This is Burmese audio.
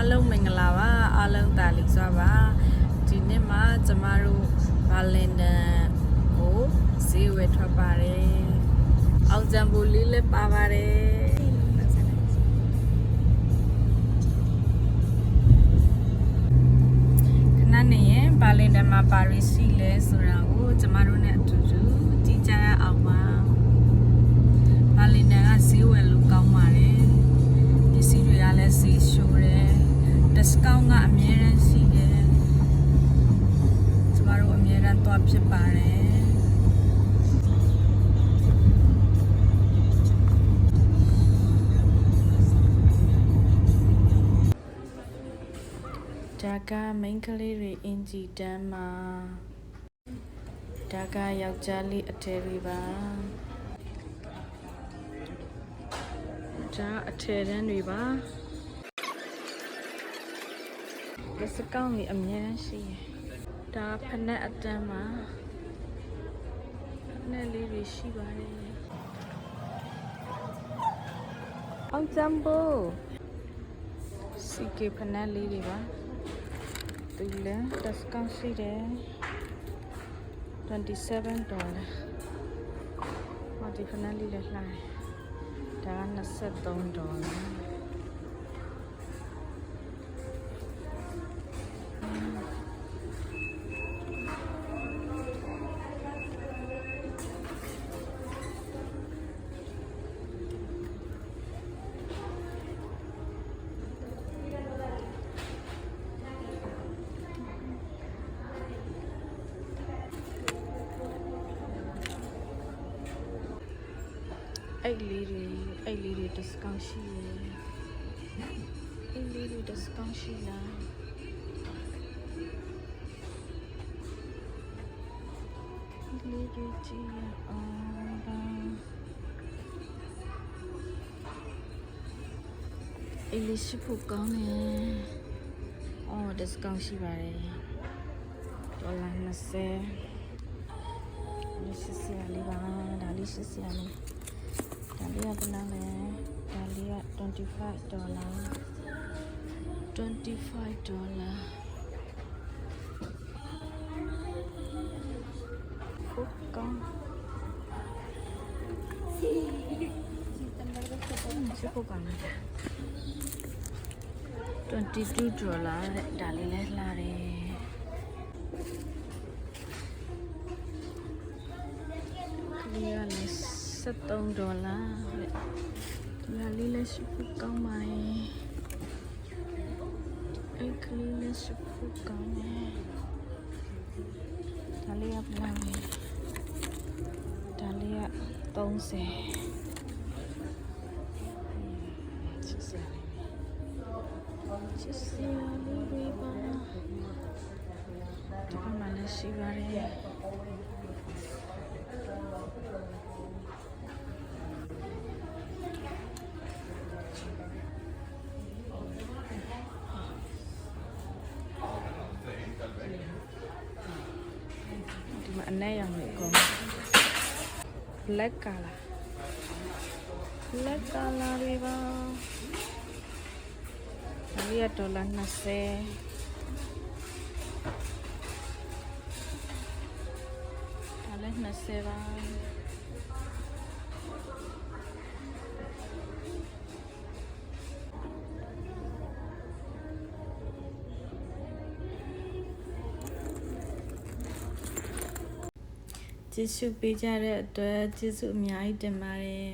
လုံးမင်္ဂလာပါအားလုံးတာလီစွာပါဒီနေ့မှာကျမတို့ဗာလင်တန်ကိုဈေးဝယ်ထွက်ပါတယ်အောင်ကြံပူလေးလည်းပါပါတယ်ခဏနေရင်ဗာလင်တန်မှာပါရီရှိလဲဆိုတာကိုကျမတို့နဲ့အတူတူကြည့်ကြရအောင်ပါဗာလင်တန်ကဈေးဝယ်လို့ကောင်းပါတယ်ပစ္စည်းတွေကလည်းဈေးရှိုးတယ်discount ကအမြဲတမ်းရှိတယ်ကျမတို့အမြဲတမ်းသွားဖြစ်ပါတယ်ဒါကမိန်းကလေးတွေအင်ဂျီတန်းမှာဒါကယောက်ျားလေးအထည်တွေပါဒါအထည်တန်းတွေပါဒီစကောင်းကြီးအမြဲတမ်းရှိတယ်ဒါဖနက်အတန်းမှာဖနက်လေးတွေရှိပါတယ်အောင်ကြံဖို့စီကေဖနက်လေးတွေပါဒီလည်းဒီစကောင်းရှိတယ်$27ဟောဒီဖနက်လေးလည်းလှတယ်ဒါက$23အဲ့လေးတွေ discount ရှိတယ်အဲ့လေးတွေ discount ရှိလားလေးတွေကြည့်ရအောင်ပါအဲ့လေးရှိဖို့ကောင်းတယ်အော် discount ရှိပါတယ်$20လေးရှိစရာလေးပါဒါလေးရှိစရာလေးဒါလေးကဘယ်လောက်လဲဒါလေးက$25ဟုတ်ကောင်းရှိဖို့ကောင်းတယ်$22တဲ့ဒါလေးလဲလှတယ်ကလေးကလည်း$13တဲ့ဒါလေးလည်းရှိဖို့ကောင်းပါတယ်အဲ့ကလေးလည်းရှိဖို့ကောင်းတယ်ဒါလေးကဘယ်လောက်လဲဒါလေးက$30ချစ်စရာလေးပဲပါဒီမှာလည်းရှိပါတယ်ဒီမှာအနက်ရောင်တွေအကုန် black color တွေပါဒါလေးက$20ဒါလည်း20ပါကျေးဇူးပေးကြတဲ့အတွက်ကျေးဇူးအများကြီးတင်ပါတယ်